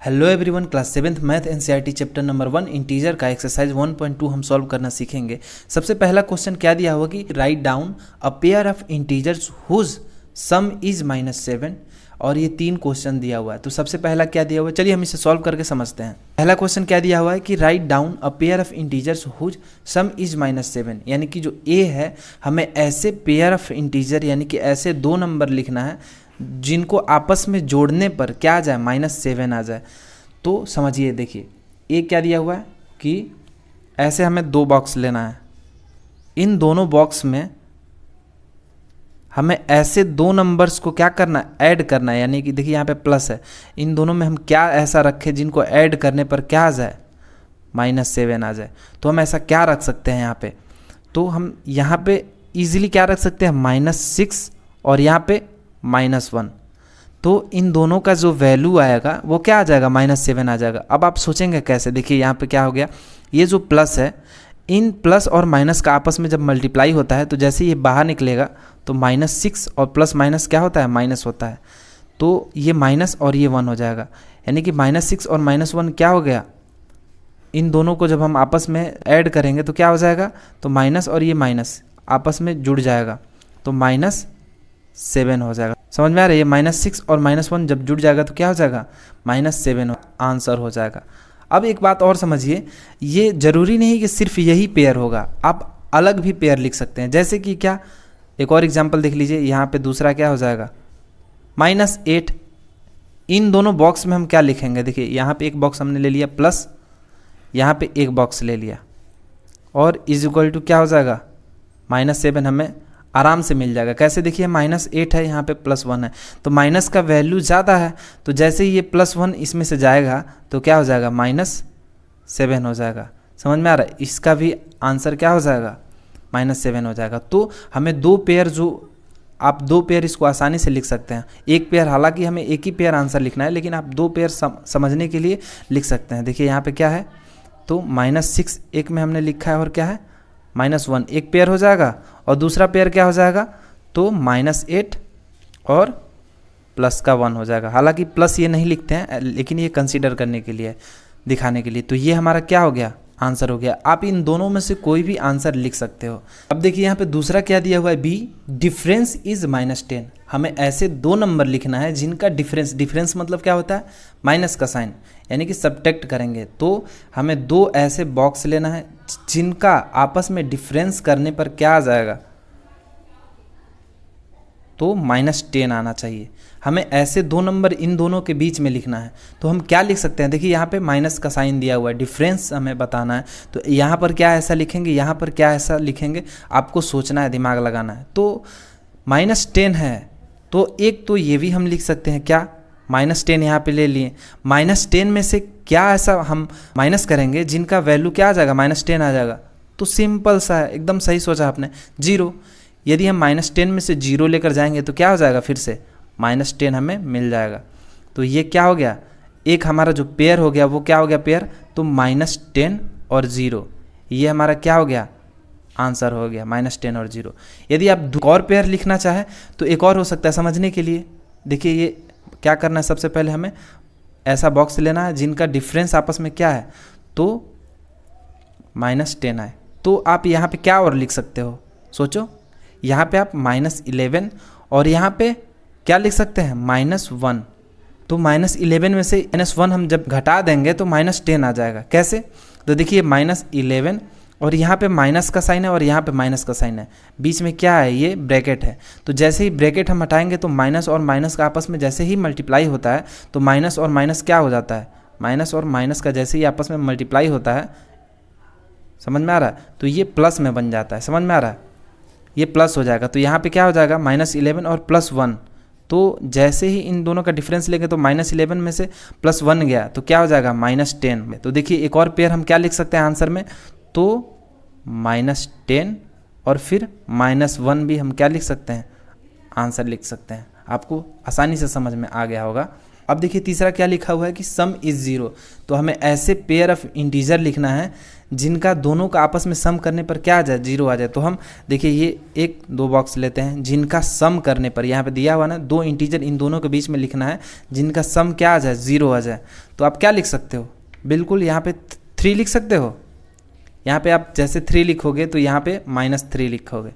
Hello everyone, class 7th math NCERT chapter number 1 integer का exercise 1.2 हम solve करना सीखेंगे। सबसे पहला क्वेश्चन क्या दिया हुआ कि write down a pair of integers whose sum is -7 और ये 3 क्वेश्चन दिया हुआ है। तो सबसे पहला क्या दिया हुआ है, चलिए हम इसे सॉल्व करके समझते हैं। पहला क्वेश्चन क्या दिया हुआ है कि write down a pair of integers whose sum is -7, यानी कि जो ए है हमें ऐसे पेयर ऑफ इंटीजर यानी कि ऐसे 2 नंबर लिखना है जिनको आपस में जोड़ने पर क्या आ जाए, -7 आ जाए। तो समझिए, देखिए ए क्या दिया हुआ है कि ऐसे हमें 2 बॉक्स लेना है, इन दोनों बॉक्स में हमें ऐसे 2 नंबर्स को क्या करना है, ऐड करना है। यानी कि देखिए यहाँ पे प्लस है, इन दोनों में हम क्या ऐसा रखें जिनको ऐड करने पर क्या आ जाए, -7 आ जाए। तो हम ऐसा क्या रख सकते हैं यहाँ पे, तो हम यहाँ पे इजीली क्या रख सकते हैं, -6 और यहाँ पे -1। तो इन दोनों का जो वैल्यू आएगा वो क्या आ जाएगा, -7 आ जाएगा। अब आप सोचेंगे कैसे, देखिए यहाँ पे क्या हो गया, ये जो प्लस है, इन प्लस और माइनस का आपस में जब मल्टीप्लाई होता है तो जैसे ये बाहर निकलेगा तो -6 और प्लस माइनस क्या होता है, माइनस होता है। तो ये माइनस और ये 1 हो जाएगा, यानी कि -6 और -1 क्या हो गया, इन दोनों को जब हम आपस में ऐड करेंगे तो क्या हो जाएगा, तो माइनस और ये माइनस आपस में जुड़ जाएगा तो -7 हो जाएगा। समझ में आ रहा है, ये -6 और -1 जब जुड़ जाएगा तो क्या हो जाएगा, -7 आंसर हो जाएगा। अब एक बात और समझिए, ये जरूरी नहीं कि सिर्फ यही पेयर होगा, आप अलग भी पेयर लिख सकते हैं। जैसे कि क्या, एक और एग्जांपल देख लीजिए, यहाँ पे दूसरा क्या हो जाएगा, -8। इन दोनों बॉक्स में हम क्या लिखेंगे, देखिए यहाँ पे एक बॉक्स हमने ले लिया प्लस, यहाँ पे एक बॉक्स ले लिया और इज इक्वल टू क्या हो जाएगा, -7 हमें आराम से मिल जाएगा। कैसे, देखिए -8 है, यहाँ पे +1 है, तो माइनस का वैल्यू ज़्यादा है, तो जैसे ही ये +1 इसमें से जाएगा तो क्या हो जाएगा, -7 हो जाएगा। समझ में आ रहा है, इसका भी आंसर क्या हो जाएगा, -7 हो जाएगा। तो हमें 2 पेयर, जो आप 2 पेयर इसको आसानी से लिख सकते हैं। एक पेयर, हालांकि हमें एक ही पेयर आंसर लिखना है, लेकिन आप 2 पेयर समझने के लिए लिख सकते हैं। देखिए यहाँ पे क्या है, तो -6 एक में हमने लिखा है और क्या है, -1 एक पेयर हो जाएगा और दूसरा पेयर क्या हो जाएगा, तो -8 और प्लस का 1 हो जाएगा। हालांकि प्लस ये नहीं लिखते हैं, लेकिन ये कंसीडर करने के लिए, दिखाने के लिए। तो ये हमारा क्या हो गया, आंसर हो गया। आप इन दोनों में से कोई भी आंसर लिख सकते हो। अब देखिए यहाँ पे दूसरा क्या दिया हुआ है, बी डिफरेंस इज -10। हमें ऐसे 2 नंबर लिखना है जिनका डिफरेंस मतलब क्या होता है, माइनस का साइन, यानी कि सब्ट्रैक्ट करेंगे। तो हमें 2 ऐसे बॉक्स लेना है जिनका आपस में डिफरेंस करने पर क्या आ जाएगा, तो -10 आना चाहिए। हमें ऐसे 2 नंबर इन दोनों के बीच में लिखना है, तो हम क्या लिख सकते हैं, देखिए यहाँ पे माइनस का साइन दिया हुआ है, डिफरेंस हमें बताना है, तो यहाँ पर क्या ऐसा लिखेंगे, यहाँ पर क्या ऐसा लिखेंगे, आपको सोचना है, दिमाग लगाना है। तो -10 है, तो एक तो ये भी हम लिख सकते हैं, क्या, -10 यहाँ पे ले लिए, -10 में से क्या ऐसा हम माइनस करेंगे जिनका वैल्यू क्या आ जाएगा, -10 आ जाएगा। तो सिंपल सा है, एकदम सही सोचा आपने, 0। यदि हम -10 में से 0 लेकर जाएंगे तो क्या हो जाएगा, फिर से -10 हमें मिल जाएगा। तो ये क्या हो गया, एक हमारा जो पेयर हो गया वो क्या हो गया, पेयर, तो -10 और 0, ये हमारा क्या हो गया, आंसर हो गया, -10 और 0। यदि आप और पेयर लिखना चाहें तो एक और हो सकता है, समझने के लिए देखिए ये क्या करना है, सबसे पहले हमें ऐसा बॉक्स लेना है जिनका डिफरेंस आपस में क्या है, तो -10 आए। तो आप यहाँ पे क्या और लिख सकते हो, सोचो, यहाँ पे आप -11 और यहाँ पे क्या लिख सकते हैं, -1। तो -11 में से -1 हम जब घटा देंगे तो -10 आ जाएगा। कैसे, तो देखिए -11 और यहाँ पे माइनस का साइन है और यहाँ पे माइनस का साइन है, बीच में क्या है, ये ब्रैकेट है। तो जैसे ही ब्रैकेट हम हटाएंगे तो माइनस और माइनस का आपस में जैसे ही मल्टीप्लाई होता है तो माइनस और माइनस क्या हो जाता है, माइनस और माइनस का जैसे ही आपस में मल्टीप्लाई होता है, समझ में आ रहा है, तो ये प्लस में बन जाता है। समझ में आ रहा है, ये प्लस हो जाएगा। तो यहाँ पे क्या हो जाएगा, -11 और +1। तो जैसे ही इन दोनों का डिफरेंस लेंगे तो -11 में से +1 गया तो क्या हो जाएगा, -10 में। तो देखिए एक और पेयर हम क्या लिख सकते हैं आंसर में, तो -10 और फिर -1 भी हम क्या लिख सकते हैं, आंसर लिख सकते हैं। आपको आसानी से समझ में आ गया होगा। अब देखिए तीसरा क्या लिखा हुआ है कि सम इज़ ज़ीरो। तो हमें ऐसे पेयर ऑफ इंटीजर लिखना है जिनका दोनों का आपस में सम करने पर क्या आ जाए, जीरो आ जाए। तो हम देखिए ये एक दो बॉक्स लेते हैं, जिनका सम करने पर यहाँ पे दिया हुआ ना दो इंटीजर, इन दोनों के बीच में लिखना है जिनका सम क्या आ जाए, जीरो आ जाए। तो आप क्या लिख सकते हो, बिल्कुल यहाँ पे 3 लिख सकते हो। यहाँ पे आप जैसे 3 लिखोगे तो यहाँ पे -3 लिखोगे,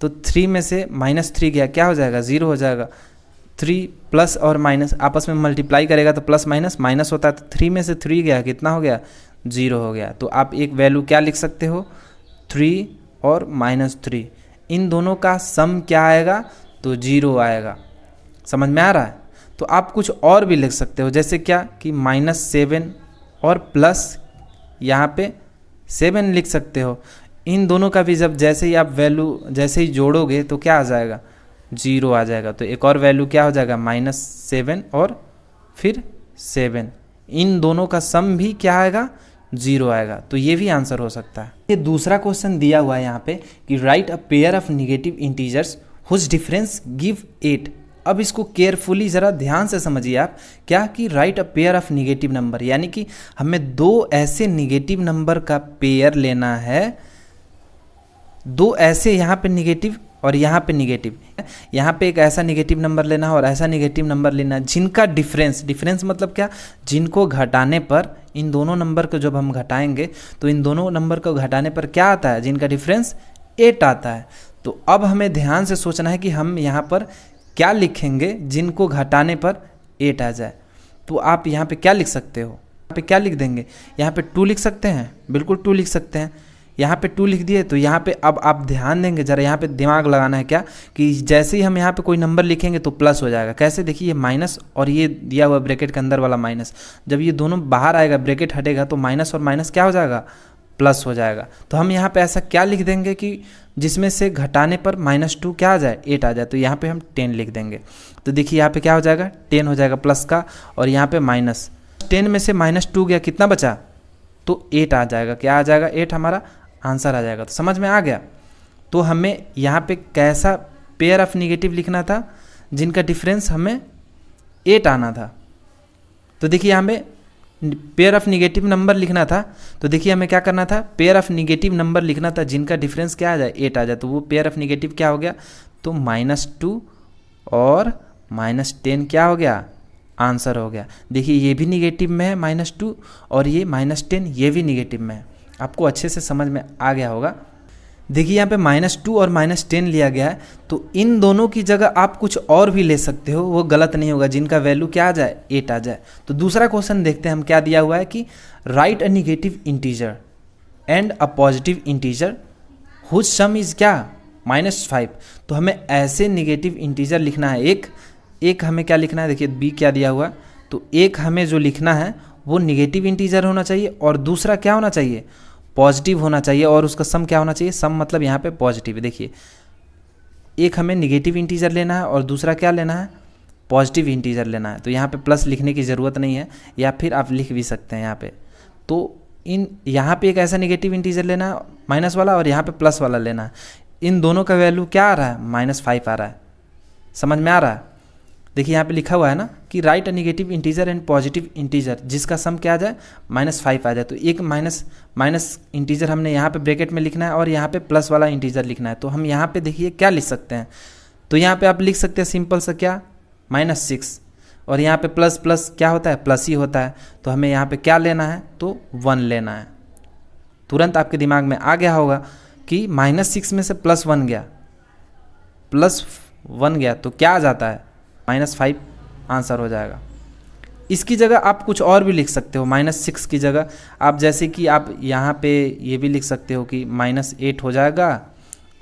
तो 3 में से -3 गया क्या हो जाएगा, जीरो हो जाएगा। 3 प्लस और माइनस आपस में मल्टीप्लाई करेगा तो प्लस माइनस माइनस होता है, तो 3 में से 3 गया कितना हो गया, 0 हो गया। तो आप एक वैल्यू क्या लिख सकते हो, 3 और -3, इन दोनों का सम क्या आएगा, तो 0 आएगा। समझ में आ रहा है। तो आप कुछ और भी लिख सकते हो, जैसे क्या कि -7 और प्लस यहाँ पे 7 लिख सकते हो। इन दोनों का भी जब जैसे ही आप वैल्यू जैसे ही जोड़ोगे तो क्या आ जाएगा, 0 आ जाएगा। तो एक और वैल्यू क्या हो जाएगा, -7 और फिर 7, इन दोनों का सम भी क्या आएगा, 0 आएगा। तो ये भी आंसर हो सकता है। ये दूसरा क्वेश्चन दिया हुआ है यहाँ पे कि write a pair of negative integers whose difference give 8। अब इसको केयरफुली ज़रा ध्यान से समझिए आप, क्या कि write a pair of negative number, यानी कि हमें दो ऐसे निगेटिव नंबर का पेयर लेना है, दो ऐसे यहाँ पे निगेटिव और यहाँ पे निगेटिव, यहाँ पे एक ऐसा निगेटिव नंबर लेना है और ऐसा निगेटिव नंबर लेना है जिनका डिफरेंस मतलब क्या, जिनको घटाने पर इन दोनों नंबर को जब हम घटाएंगे तो इन दोनों नंबर को घटाने पर क्या आता है, जिनका डिफरेंस 8 आता है। तो अब हमें ध्यान से सोचना है कि हम यहाँ पर क्या लिखेंगे जिनको घटाने पर 8 आ जाए। तो आप यहाँ पे क्या लिख सकते हो, यहाँ पे क्या लिख देंगे, यहाँ पे 2 लिख सकते हैं, बिल्कुल 2 लिख सकते हैं। यहाँ पे 2 लिख दिए तो यहाँ पे अब आप ध्यान देंगे जरा, यहाँ पे दिमाग लगाना है क्या कि जैसे ही हम यहाँ पे कोई नंबर लिखेंगे तो प्लस हो जाएगा। कैसे, देखिए ये माइनस और ये दिया हुआ ब्रैकेट के अंदर वाला माइनस, जब ये दोनों बाहर आएगा ब्रैकेट हटेगा तो माइनस और माइनस क्या हो जाएगा, प्लस हो जाएगा। तो हम यहाँ पे ऐसा क्या लिख देंगे कि जिसमें से घटाने पर -2 क्या आ जाए, 8 आ जाए। तो यहाँ पे हम 10 लिख देंगे। तो देखिए यहाँ पे क्या हो जाएगा, 10 हो जाएगा प्लस का, और यहाँ पे माइनस 10 में से -2 गया, कितना बचा, तो 8 आ जाएगा। क्या आ जाएगा, 8 हमारा आंसर आ जाएगा। तो समझ में आ गया। तो हमें यहाँ पे कैसा पेयर ऑफ निगेटिव लिखना था, जिनका डिफरेंस हमें 8 आना था। तो देखिए यहाँ पे पेयर ऑफ निगेटिव नंबर लिखना था, तो देखिए हमें क्या करना था, पेयर ऑफ निगेटिव नंबर लिखना था जिनका डिफरेंस क्या आ जाए, 8 आ जाए। तो वो पेयर ऑफ निगेटिव क्या हो गया, तो -2 और -10 क्या हो गया, आंसर हो गया। देखिए ये भी निगेटिव में है -2 और ये -10 ये भी निगेटिव में है। आपको अच्छे से समझ में आ गया होगा। देखिए यहाँ पे -2 और -10 लिया गया है, तो इन दोनों की जगह आप कुछ और भी ले सकते हो, वो गलत नहीं होगा, जिनका वैल्यू क्या आ जाए, 8 आ जाए। तो दूसरा क्वेश्चन देखते हैं हम क्या दिया हुआ है कि write a negative integer and a positive integer whose sum is क्या, -5। तो हमें ऐसे निगेटिव इंटीजर लिखना है, एक हमें क्या लिखना है, देखिए बी क्या दिया हुआ, तो एक हमें जो लिखना है वो निगेटिव इंटीजर होना चाहिए और दूसरा क्या होना चाहिए, पॉजिटिव होना चाहिए, और उसका सम क्या होना चाहिए, सम मतलब यहाँ पे पॉजिटिव। देखिए एक हमें निगेटिव इंटीजर लेना है और दूसरा क्या लेना है, पॉजिटिव इंटीजर लेना है। तो यहाँ पे प्लस लिखने की ज़रूरत नहीं है, या फिर आप लिख भी सकते हैं यहाँ पे। तो यहाँ पे एक ऐसा निगेटिव इंटीजर लेना है माइनस वाला, और यहाँ पे प्लस वाला लेना है। इन दोनों का वैल्यू क्या आ रहा है, -5 आ रहा है। समझ में आ रहा है। देखिए यहाँ पे लिखा हुआ है ना कि write a negative integer and positive integer जिसका सम क्या आ जाए, -5 आ जाए। तो एक माइनस इंटीजर हमने यहाँ पे ब्रैकेट में लिखना है और यहाँ पे प्लस वाला इंटीजर लिखना है। तो हम यहाँ पे देखिए क्या लिख सकते हैं, तो यहाँ पे आप लिख सकते हैं सिंपल सा क्या, -6, और यहाँ पे प्लस प्लस क्या होता है, प्लस ही होता है। तो हमें यहाँ पे क्या लेना है, तो 1 लेना है। तुरंत आपके दिमाग में आ गया होगा कि -6 में से +1 गया, +1 गया तो क्या आ जाता है, -5 आंसर हो जाएगा। इसकी जगह आप कुछ और भी लिख सकते हो, -6 की जगह आप जैसे कि आप यहाँ पे ये भी लिख सकते हो कि -8 हो जाएगा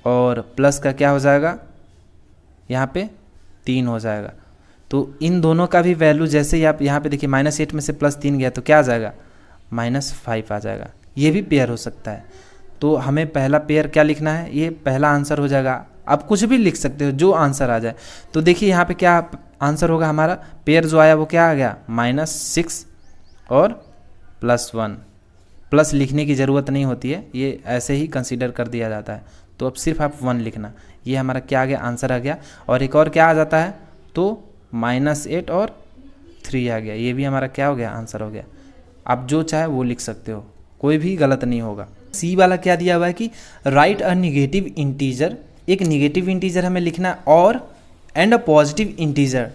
और प्लस का क्या हो जाएगा, यहाँ पे 3 हो जाएगा। तो इन दोनों का भी वैल्यू जैसे ही आप यहाँ पे देखिए -8 में से +3 गया तो क्या आ जाएगा, -5 आ जाएगा। ये भी पेयर हो सकता है। तो हमें पहला पेयर क्या लिखना है, ये पहला आंसर हो जाएगा। आप कुछ भी लिख सकते हो जो आंसर आ जाए। तो देखिए यहाँ पे क्या आंसर होगा, हमारा पेयर जो आया वो क्या आ गया, -6 और +1। प्लस लिखने की ज़रूरत नहीं होती है, ये ऐसे ही कंसीडर कर दिया जाता है। तो अब सिर्फ आप 1 लिखना, ये हमारा क्या आ गया, आंसर आ गया। और एक और क्या आ जाता है, तो -8 और 3 आ गया। ये भी हमारा क्या हो गया, आंसर हो गया। आप जो चाहे वो लिख सकते हो, कोई भी गलत नहीं होगा। सी वाला क्या दिया हुआ है कि राइट अ निगेटिव इंटीजर, एक निगेटिव इंटीजर हमें लिखना है, और and a positive integer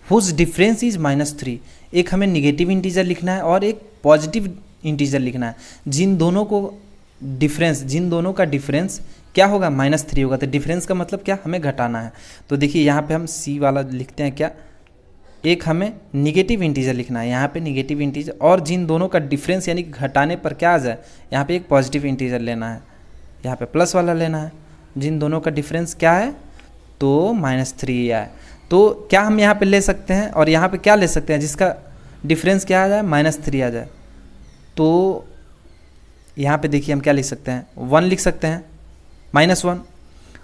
whose difference is -3। एक हमें निगेटिव इंटीजर लिखना है और एक पॉजिटिव इंटीजर लिखना है, जिन दोनों का डिफरेंस क्या होगा, -3 होगा। तो डिफरेंस का मतलब क्या, हमें घटाना है। तो देखिए यहाँ पे हम सी वाला लिखते हैं क्या, एक हमें निगेटिव इंटीजर लिखना है, यहाँ पे निगेटिव इंटीजर, और जिन दोनों का डिफरेंस यानी घटाने पर क्या आ जाए, यहाँ पे एक पॉजिटिव इंटीजर लेना है, यहाँ पे प्लस वाला लेना है। जिन दोनों का डिफरेंस क्या है, तो -3 आए। तो क्या हम यहाँ पे ले सकते हैं और यहाँ पे क्या ले सकते हैं, जिसका डिफरेंस क्या आ जाए, -3 आ जाए। तो यहाँ पे देखिए हम क्या लिख सकते हैं, 1 लिख सकते हैं, -1,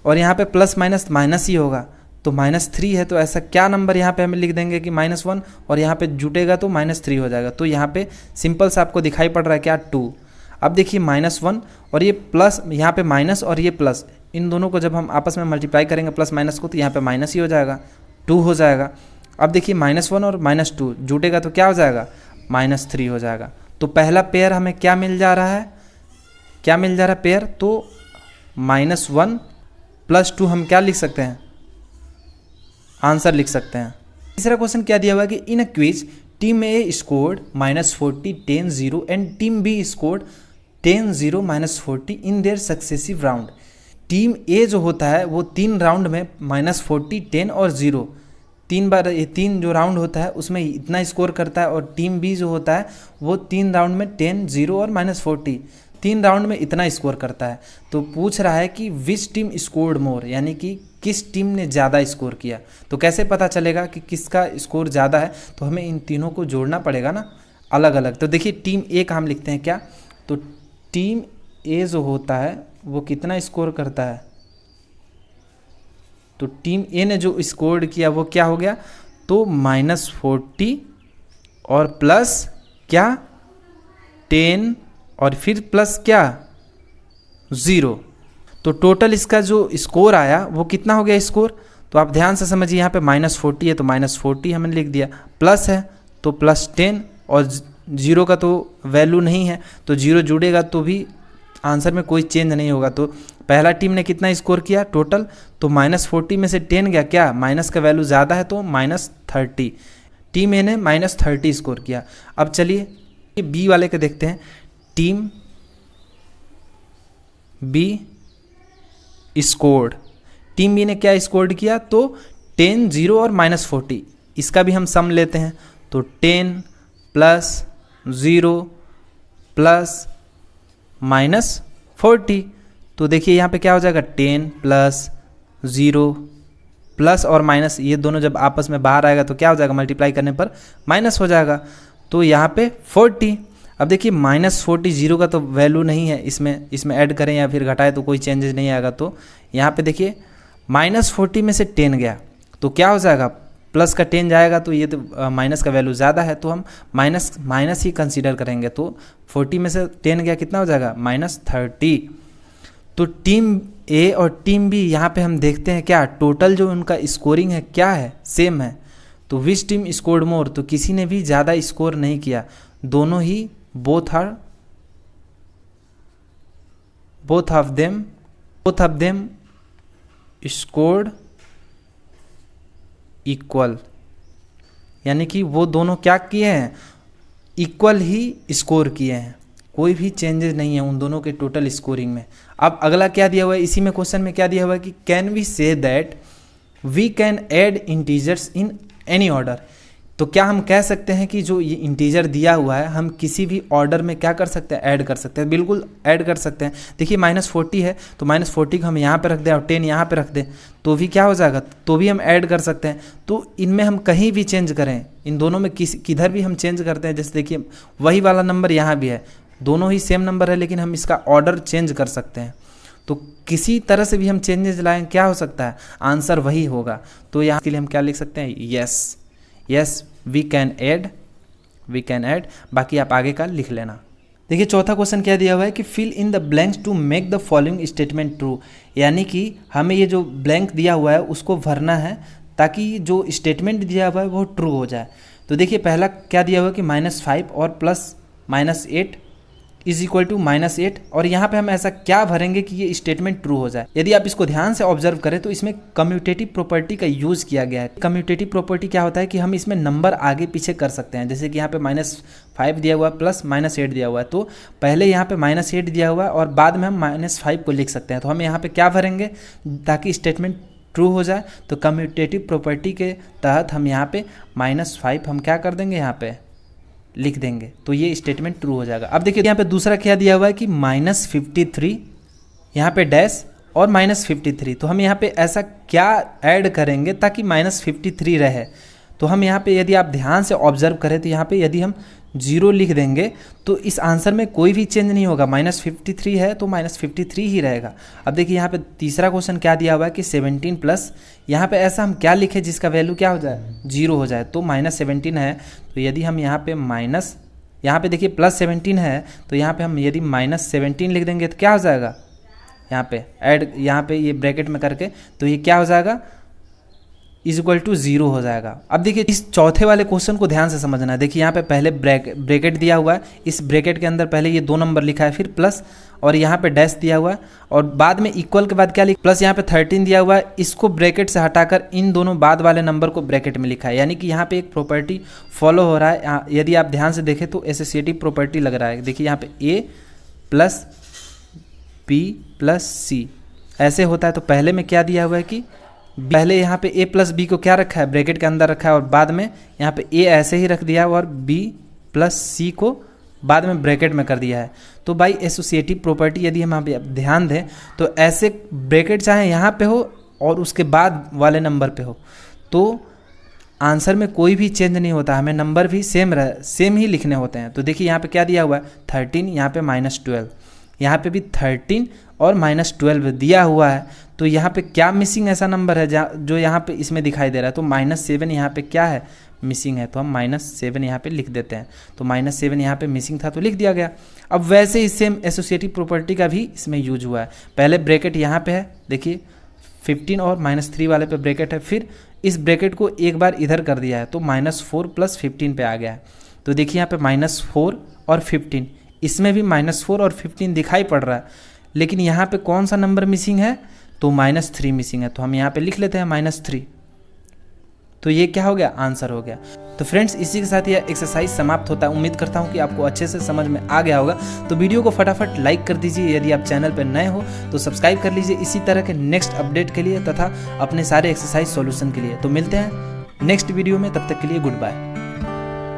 और यहाँ पे प्लस माइनस माइनस ही होगा, तो -3 है। तो ऐसा क्या नंबर यहाँ पे हमें लिख देंगे कि -1, और यहाँ पे जुटेगा तो -3 हो जाएगा। तो यहाँ पे सिंपल सा आपको दिखाई पड़ रहा है क्या, 2। अब देखिए -1 और ये प्लस, यहाँ पे माइनस और ये प्लस, इन दोनों को जब हम आपस में मल्टीप्लाई करेंगे प्लस माइनस को, तो यहाँ पे माइनस ही हो जाएगा, 2 हो जाएगा। अब देखिए -1 और -2 जुटेगा तो क्या हो जाएगा, -3 हो जाएगा। तो पहला पेयर हमें क्या मिल जा रहा है, क्या मिल जा रहा है पेयर, तो -1 + 2 हम क्या लिख सकते हैं, आंसर लिख सकते हैं। तीसरा क्वेश्चन क्या दिया हुआ है कि in a quiz team A scored -40 10 0 and team B scored 10 0 -40 in their successive round. Team A जो होता है वो 3 राउंड में -40 10 और 0 3 बार, ये 3 जो राउंड होता है उसमें इतना स्कोर करता है, और टीम बी जो होता है वो 3 राउंड में 10 0 और -40 3 राउंड में इतना स्कोर करता है। तो पूछ रहा है कि विच टीम स्कोर्ड मोर, यानी कि किस टीम ने ज़्यादा स्कोर किया। तो कैसे पता चलेगा कि किसका स्कोर ज़्यादा है, तो हमें इन तीनों को जोड़ना पड़ेगा ना, अलग अलग। तो देखिए टीम ए का हम लिखते हैं क्या, तो टीम ए जो होता है वो कितना स्कोर करता है, तो टीम ए ने जो स्कोर किया वो क्या हो गया, तो -40 और प्लस क्या 10 और फिर प्लस क्या 0। तो टोटल इसका जो स्कोर आया वो कितना हो गया स्कोर, तो आप ध्यान से समझिए, यहाँ पे -40 है तो -40 हमने लिख दिया, प्लस है तो +10, और 0 का तो वैल्यू नहीं है, तो 0 जुड़ेगा तो भी आंसर में कोई चेंज नहीं होगा। तो पहला टीम ने कितना स्कोर किया टोटल, तो -40 में से 10 गया, क्या माइनस का वैल्यू ज़्यादा है तो -30, टीम ए ने -30 स्कोर किया। अब चलिए बी वाले के देखते हैं, team B scored, team B ने क्या स्कोर्ड किया, तो 10 0 और -40, इसका भी हम सम लेते हैं, तो 10 + 0 + -40, तो देखिए यहाँ पे क्या हो जाएगा, 10 + 0 प्लस और माइनस, ये दोनों जब आपस में बाहर आएगा तो क्या हो जाएगा, मल्टीप्लाई करने पर माइनस हो जाएगा, तो यहाँ पे 40। अब देखिए -40 0 का तो वैल्यू नहीं है, इसमें ऐड करें या फिर घटाएं तो कोई चेंजेस नहीं आएगा। तो यहाँ पे देखिए -40 में से 10 गया तो क्या हो जाएगा, प्लस का 10 जाएगा, तो ये तो माइनस का वैल्यू ज़्यादा है तो हम माइनस ही कंसीडर करेंगे। तो 40 में से 10 गया कितना हो जाएगा, -30। तो टीम ए और टीम बी यहाँ पे हम देखते हैं क्या, टोटल जो उनका स्कोरिंग है क्या है, सेम है। तो विच टीम स्कोर्ड मोर, तो किसी ने भी ज़्यादा स्कोर नहीं किया, दोनों ही both of them scored equal, यानी कि वो दोनों क्या किए हैं, इक्वल ही स्कोर किए हैं, कोई भी चेंजेस नहीं है उन दोनों के टोटल स्कोरिंग में। अब अगला क्या दिया हुआ है, इसी में क्वेश्चन में क्या दिया हुआ है कि can we say that we can add integers in any order. तो क्या हम कह सकते हैं कि जो ये इंटीजर दिया हुआ है हम किसी भी ऑर्डर में क्या कर सकते हैं, ऐड कर सकते हैं, बिल्कुल ऐड कर सकते हैं। देखिए -40 है तो -40 को हम यहाँ पे रख दें और 10 यहाँ पे रख दें तो भी क्या हो जाएगा, तो भी हम ऐड कर सकते हैं। तो इनमें हम कहीं भी चेंज करें, इन दोनों में किधर भी हम चेंज करते हैं, जैसे देखिए वही वाला नंबर यहाँ भी है, दोनों ही सेम नंबर है लेकिन हम इसका ऑर्डर चेंज कर सकते हैं। तो किसी तरह से भी हम चेंजेस लाएँ, क्या हो सकता है, आंसर वही होगा। तो यहाँ के लिए हम क्या लिख सकते हैं, यस वी कैन ऐड, बाकी आप आगे का लिख लेना। देखिए चौथा क्वेश्चन क्या दिया हुआ है कि fill in the blanks to make the following statement true, यानी कि हमें ये जो ब्लैंक दिया हुआ है उसको भरना है ताकि जो स्टेटमेंट दिया हुआ है वो ट्रू हो जाए। तो तो देखिए पहला क्या दिया हुआ कि -5 और प्लस -8 इज इक्वल टू -8, और यहाँ पे हम ऐसा क्या भरेंगे कि ये स्टेटमेंट ट्रू हो जाए। यदि आप इसको ध्यान से ऑब्जर्व करें तो इसमें कम्यूटेटिव प्रॉपर्टी का यूज़ किया गया है। कम्यूटेटिव प्रॉपर्टी क्या होता है कि हम इसमें नंबर आगे पीछे कर सकते हैं। जैसे कि यहाँ पे -5 दिया हुआ है प्लस -8 दिया हुआ है, तो पहले यहाँ पे -8 दिया हुआ है और बाद में हम -5 को लिख सकते हैं। तो हम यहाँ पे क्या भरेंगे ताकि स्टेटमेंट ट्रू हो जाए, तो कम्यूटेटिव प्रॉपर्टी के तहत हम यहाँ पे -5 हम क्या कर देंगे, यहाँ पे लिख देंगे, तो ये स्टेटमेंट ट्रू हो जाएगा। अब देखिए यहाँ पे दूसरा क्या दिया हुआ है कि -53 यहाँ पे डैश और -53, तो हम यहाँ पे ऐसा क्या ऐड करेंगे ताकि -53 रहे। तो हम यहाँ पे यदि आप ध्यान से ऑब्जर्व करें तो यहाँ पे यदि हम 0 लिख देंगे तो इस आंसर में कोई भी चेंज नहीं होगा। -53 है तो -53 ही रहेगा। अब देखिए यहाँ पे तीसरा क्वेश्चन क्या दिया हुआ है कि 17 प्लस, यहाँ पे ऐसा हम क्या लिखें जिसका वैल्यू क्या हो जाए, 0 हो जाए। तो -17 है, तो यदि हम यहाँ पे यहाँ पे देखिए +17 है, तो यहाँ पे हम यदि -17 लिख देंगे तो क्या हो जाएगा, यहाँ पे ऐड, यहाँ पे ये ब्रैकेट में करके, तो ये क्या हो जाएगा, इज इक्वल टू 0 हो जाएगा। अब देखिए इस चौथे वाले क्वेश्चन को ध्यान से समझना है। देखिए यहाँ पे पहले ब्रैकेट दिया हुआ है, इस ब्रैकेट के अंदर पहले ये 2 नंबर लिखा है, फिर प्लस और यहाँ पे डैश दिया हुआ है, और बाद में इक्वल के बाद क्या लिखा, प्लस यहाँ पे 13 दिया हुआ है, इसको ब्रैकेट से हटाकर इन दोनों बाद वाले नंबर को ब्रैकेट में लिखा है। यानी कि यहाँ पे एक प्रॉपर्टी फॉलो हो रहा है। यदि आप ध्यान से देखें तो एसोसिएटिव प्रॉपर्टी लग रहा है। देखिए यहाँ पे A + B + C ऐसे होता है। तो पहले में क्या दिया हुआ है कि पहले यहाँ पे A + B को क्या रखा है, ब्रैकेट के अंदर रखा है, और बाद में यहाँ पे A ऐसे ही रख दिया और B + C को बाद में ब्रैकेट में कर दिया है। तो बाई एसोसिएटिव प्रॉपर्टी यदि हम यहाँ पे ध्यान दें तो ऐसे ब्रैकेट चाहे यहाँ पे हो और उसके बाद वाले नंबर पे हो, तो आंसर में कोई भी चेंज नहीं होता, हमें नंबर भी सेम ही लिखने होते हैं। तो देखिए यहाँ पे क्या दिया हुआ है, 13, यहाँ पे -12, यहाँ पे भी 13 और -12 दिया हुआ है। तो यहाँ पे क्या मिसिंग ऐसा नंबर है जो यहाँ पे इसमें दिखाई दे रहा है, तो -7 यहाँ पे क्या है, मिसिंग है, तो हम -7 यहाँ पे लिख देते हैं। तो -7 यहाँ पे मिसिंग था तो लिख दिया गया। अब वैसे ही सेम एसोसिएटिव प्रॉपर्टी का भी इसमें यूज हुआ है। पहले ब्रैकेट यहाँ पे है, देखिए 15 और -3 वाले पे ब्रैकेट है, फिर इस ब्रैकेट को एक बार इधर कर दिया है, तो -4 + 15 पे आ गया है। तो देखिए यहाँ पे -4 और 15, इसमें भी -4 और 15 दिखाई पड़ रहा है, लेकिन यहाँ पे कौन सा नंबर मिसिंग है, तो -3 मिसिंग है। तो हम यहाँ पे लिख लेते हैं -3। तो ये क्या हो गया, आंसर हो गया। तो फ्रेंड्स इसी के साथ यह एक्सरसाइज समाप्त होता है। उम्मीद करता हूँ कि आपको अच्छे से समझ में आ गया होगा। तो वीडियो को फटाफट लाइक कर दीजिए, यदि आप चैनल पर नए हो तो सब्सक्राइब कर लीजिए इसी तरह के नेक्स्ट अपडेट के लिए तथा अपने सारे एक्सरसाइज सॉल्यूशन के लिए। तो मिलते हैं नेक्स्ट वीडियो में, तब तक के लिए गुड बाय।